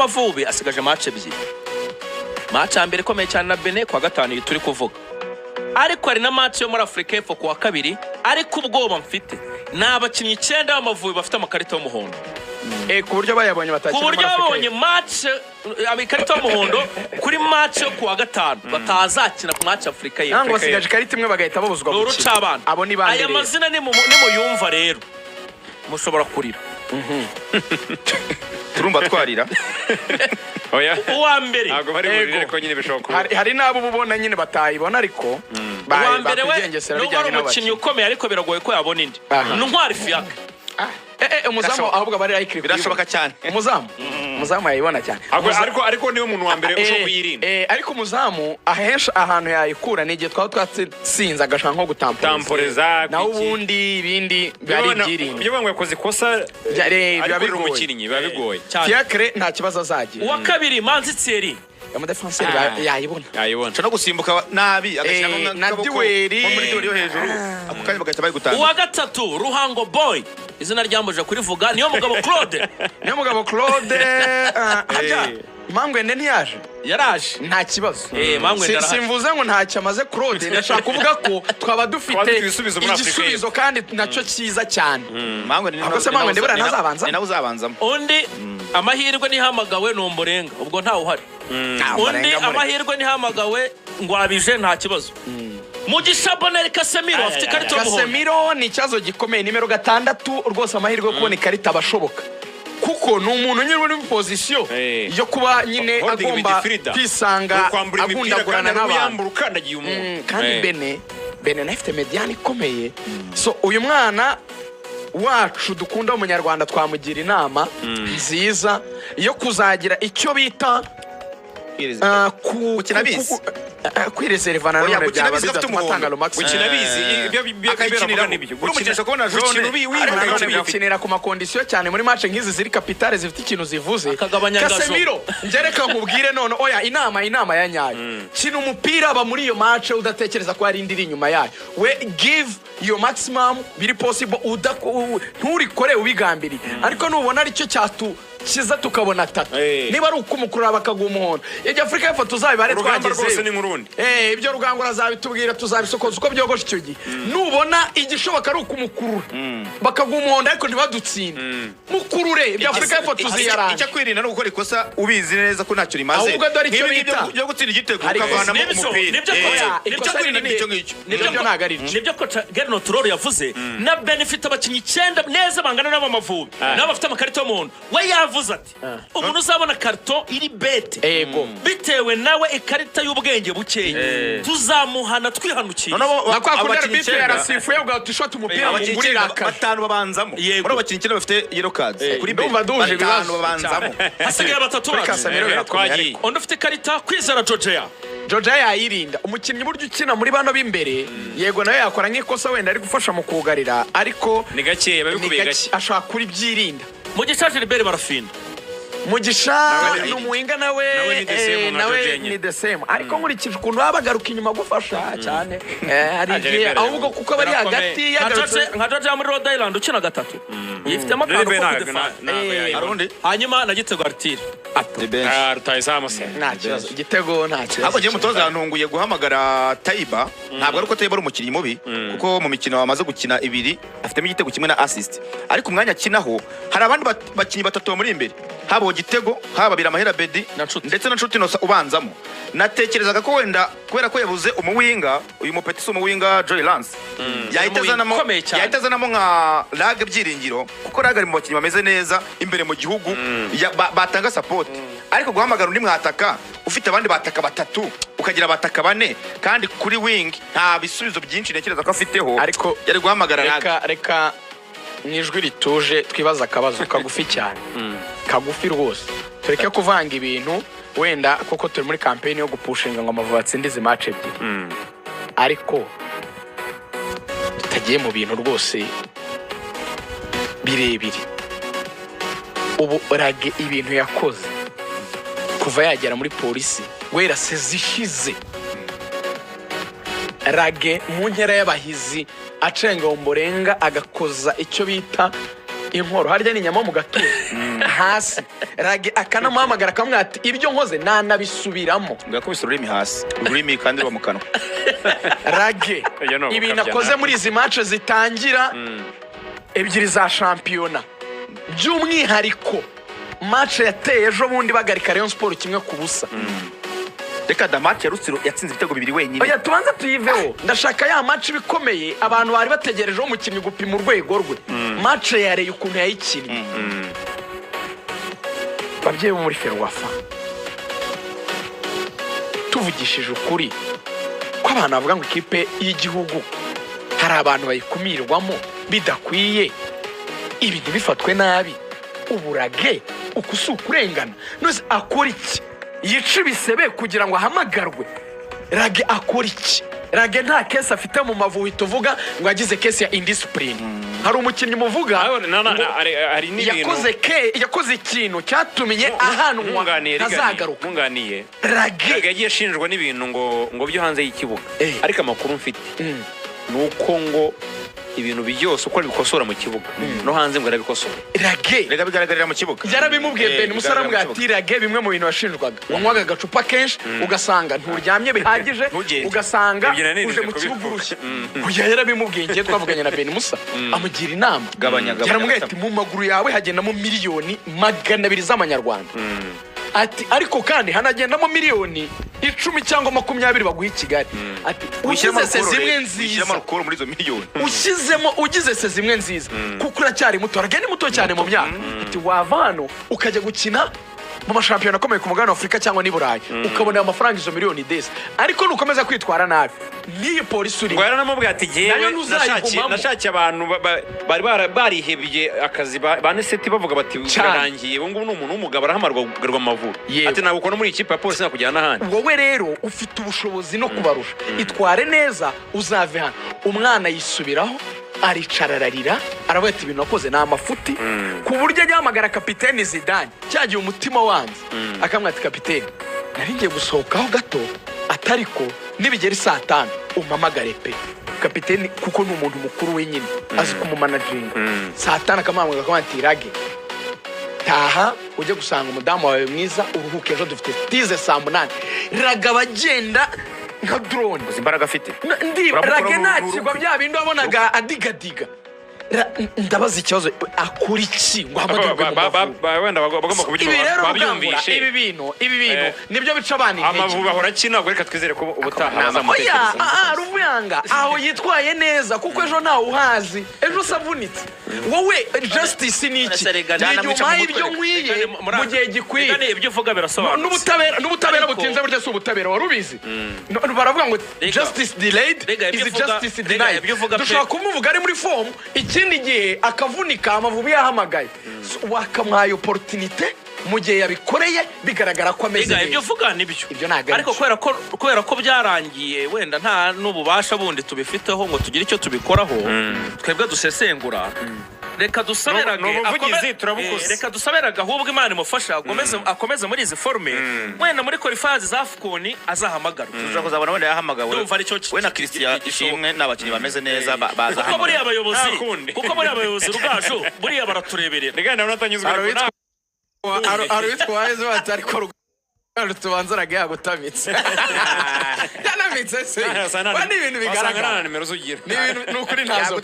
Amavubi asigaje match ebyiri. Match ya mbere ikomeye cyane na Benin kwa gatanu turi kuvuga. Ariko ari na match yo muri Afrika y'Epfo kuwa kabiri, ariko ubwoba mfite n'abakinnyi 9 b'Amavubi bafite amakarita y'umuhondo. Ku buryo bayabonye batakira muri Afrika. Ku buryo babonye match amakarita y'umuhondo kuri match yo kuwa gatanu batazakina ku match Afrika y'Epfo. Nango basigaje karita imwe bagahita babuzwa gukina. Abo ni bande. Aya mazina ni muyumva rero. Mushobora kurira. Turumva twarira. Oya. Uwa mbere. Ntabwo bari burire ko nyine bishoboka. Hari nabo ubona nyine batayibona ariko bakugengesera bijyanye n'abakinnyi. Umukinnyi ukomeye ariko biragoye ko yabona indi. Ntwari Fiaka. Umuzamu ahubwo bari ayikiri. Birashoboka cyane. Umuzamu yayibona cyane. Ariko niwe muntu wa mbere usho kuyirinda. Ariko umuzamu ahesha ahantu yayikura n'igihe twatsinze agashanka nko gutamporeza. Na ubundi ibindi bari byirinda. Iyo bamwe yakoze kosa biba umukinnyi biba bigoye. Fiacre nta kibazo azagira. Uwa kabiri Manzi Thierry. Umudefanseri yayibona. Cyo no gusimbuka nabi agashyira na duweri muri duweri yo hejuru ako kanya bagahita bari gutanga. Uwa gatatu Ruhango Boy. Izina ryambuje kurivuga niyo mugabo Claude. Haja Mangwe ntiyaje. Yaraje nta kibazo. Mangwe ndaraje. Simvuze ngo ntacyo amaze Claude, ndashaka kuvuga ko twaba dufite igisubizo kandi nacyo cyiza cyane. Mangwe ni Mangwe ndebera ntazabanza. Ni nawe uzabanzamo. Undi amahirwe nihamagawe n'umborenga ubwo ntawe uhari. Undi amahirwe nihamagawe ngo abije nta kibazo. Mugisha Bonel Casemiro afite karita y'umuhondo. Casemiro ni cyazo gikomeye nimero 6 rwose amahirwe yo kubona ikarita abashoboka. Kuko ni umuntu nyine muri position yo kuba nyine agomba kwisanga agundagurana n'abantu. Kandi Benin afite mediane ikomeye. So uyu mwana wacu dukunda umunyarwanda twamugira inama nziza yo kuzagira icyo bita kwireserva na none byaba bidatanga max akayikinira n'ibyo gukinisha kubona jone gukinira ku makondisiyo cyane muri match nk'izi ziri kapitale zifite ikintu zivuze. Casemiro ngereka nkubwire none oya inama ya nyayo kina umupira ba muri iyo match udatekereza ko ari indiri inyuma yayo. We give your maximum biri possible nturikore ubigambiriye ariko nubona ari cyo cyatu kiza tukabona 3 niba ari ukumukurura bakaguha umuhondo. Ijya Afrika y'Epfo tuzabibare twageze ibyo Rugangura azabitubwira tuzabisokoza uko byogosha icyo gihe. Nubona igishoboka ari ukumukurura bakaguha umuhondo ariko ntibadutsinde mukurure ibyo Afrika y'Epfo tuziyaranga. Icyo kwirinda no gukora ikosa ubizi neza ko ntacyo rimaze. Ahubwo dore icyo bita byo gutsinda igitego ukavana mu umupira. Nibyo kwirinda n'icyo ngicyo. Nibyo ntagarije. Nibyo ko Gerno Turoro yavuze na benefit abakinnyi 9 neza bangana n'Amavubi n'abafite amakarita y'umuhondo. We yavuze ati umuntu uzabona karito iri bete bitewe nawe ikarita y'ubwenge bukeye tuzamuhana twihanukira. Abakinnyi yarasifuye ugatishota umupira mugurira batanu babanzamo. Muri abakinnyi 9 bafite yellow cards kuri be batanu babanzamo. Hasigaye batatu twagiye. Undi ufite karita Kwizera Georgia yayirinda. Umukinnyi buryo ukina muri bano b'imbere yego nawe yakora nk'ikosa wenda ari gufasha mu kugarira ariko ni gake babikubiye gake ashaka kuri byirinda. Mugisha Gilbert barafinda. Mugisha n'umuhinga nawe ni the same ariko nkurikije ukuntu babagaruka inyuma gufasha cyane hari igihe ahubwo kuko bari hagati nka Georgia muri Rhode Island ukina gatatu yifite amakaro ku defense hanyuma na Gitego Artire rutayizamuse nta kibazo igitego nta kibazo. Ahubwo giye mutoza yantunguye guhamagara Taiba ntabwo ari uko Taiba ari umukinnyi mubi kuko mu mikino bamaze gukina 2 afitemo igitego kimwe na assist ariko umwanya akinaho hari abandi bakinnyi 3 muri imbere habo Gitego haba Biramahera Bedi ndetse na Nshuti Nosa ubanzamo. Natekerezaga ko wenda kubera ko yabuze umuwinga uyu mupetisi umuwinga Joy Lance yahitazanamo nka Lag Byiringiro kuko Lag ari mu bakinnyi bameze neza imbere mu gihugu batanga support ariko guhamagara undi mwataka ufite abandi bataka 3 ukagira bataka 4 kandi kuri wing nta bisubizo byinshi nekereza ko afiteho ariko yari guhamagara reka nijwi rituje twibaza akabazo kagufi cyane kagufi rwose tureke kuvanga ibintu wenda koko turi muri campaign yo gupushinga ngo Amavubi atsindize match ebyiri ariko tutagiye mu bintu rwose birebire. Ubu Rage ibintu yakoze kuva yagera muri polisi wera sezishize Rage mu nkera y'abahizi acenga umborenga agakoza icyo bita inkoro harya ni inyama mu gatuza hasi rage akanamuhamagara akamubwira ati ibyo nkoze nanabisubiramo ngakubise ururimi hasi ururimi kandi ruba mu kanwa rage ibi nakoze muri izi match zitangira ebyiri za shampiyona by'umwihariko match yateye ejo bundi bagarika Rayon Sport 1-0 reka da match ya Rutsiro yatsinze ibitego 2 wenyine oya tubanza tuyiveho ndashaka ya match bikomeye abantu bari bategerejeho umukinnyi gupima urwego rwe match yareye ukuntu yayikinnye babyeyi muri Ferwafa tuvugishije ukuri ko abantu bavuga ngo ikipe y'igihugu hari abantu bayikumirwamo bidakwiye ibi ntibifatwe nabi uburage ukusukurengana nose akora iki yica ibisebe kugira ngo ahamagarwe rage akora iki rage nta kesi afite mu Mavubi tuvuga ngo yagize kesi ya indiscipline hari umukinnyi muvuga hari n'ibintu yakoze ikintu cyatumye ahanwa ntazagaruka munganiye rage yagiye ashinjwa n'ibintu ngo byo hanze y'ikibuga ariko amakuru mfite nuko ngo ibintu byose uko bikosora mu kibuga no hanze ngo arabikosora rage rega bigaragarira mu kibuga yarabimubwiye Benin musara mbwati rage bimwe mu bintu washinjwaga wanywaga agacupa kenshi ugasanga nturyamye bihagije ugasanga uje mu kibuga urushye kuya yarabimubwiye ngiye twavuganye na Benin Musa amugira inama yaramubwiye ati mu maguru yawe hagendamo miliyoni 200 z'amanyarwanda ati ariko kandi hanagendamo miliyoni 10 cyangwa 20 baguha i Kigali ati ugize se zimwe nziza muri izo miliyoni ugize se zimwe nziza kuko uracyari muto arageni muto cyane mu myaka ati wavano ukajya gukina mu mashampiyona akomeye ku mugabane wa Afurika cyangwa ni Burayi ukabona amafaranga izo miliyoni 10 ariko nukomeza kwitwara nabi niyo polisi uri ngwara namubwiye ati jewe nashakiye abantu bari barihebye akazi baneseti bavuga bati birarangiye ubu ngubu n'umuntu w'umugabo arahamarwa Amavubi ati ntabwo ukora muri ikipe ya polisi nakujyana n'ahandi wowe rero ufite ubushobozi no kubarusha itware neza uzave hano umwana yisubiraho aricara ararira aravuga ati ibintu nakoze ni amafuti ku buryo ahamagara kapiteni Zidane cyagiye umutima wanze akamwita ati kapiteni nari ngiye gusohokaho gato atariko nibigera 5 umamagare pe kapiteni kuko ni umuntu mukuru wenyine azi kumumanaginga 5 akamwamagara akamwita rage taha ujye gusanga umudamu wawe mwiza uruhuke ejo dufite tize 8 raga bagenda nka drone imbaraga afite rage nakigwa bya bindi wabonaga adigadiga ndabaza ikibazo akora iki ngo hamagurwe wenda bagomba kubyumva babyumvishe ibi bintu nibyo bica abana Amavubi ahora akina ubwo reka twizere ko ubutaha bazamutekereza Ruvuyanga aho yitwaye neza kuko ejo ntawe uhazi ejo savunitse wowe justice ni iki nyuma y'ibyo nkwiye mu gihe gikwiye ibyo uvuga birasobanutse n'ubutabera butinze burya si ubutabera warubizi baravuga ngo justice delayed is justice denied dushobora kumuvuga ari muri form ikindi gihe akavunika Amavubi yahamagaye wakamwaye opportunity mu gihe yabikoreye bigaragara ko ameze neza ibyo uvuga nibyo ariko kubera ko byarangiye wenda nta n'ububasha bundi tubifiteho ngo tugire icyo tubikoraho twebwe dusesengura reka dusaberaga ahubwo Imana imufasha akomeze muri izi forme wenda muri qualifiers za Afcon azahamagarwa tuza kuzabona wenda yahamagawe we na Christian ishimwe n'abakinnyi bameze neza baza kuko buri abayobozi rugaju buri baratureberera regana unatanyuzwe arwitwaye batari ko tubanza rage yagutamitse yanamitse se wani ibintu bigaragara nimero zugira ni ibintu nukuri ntazo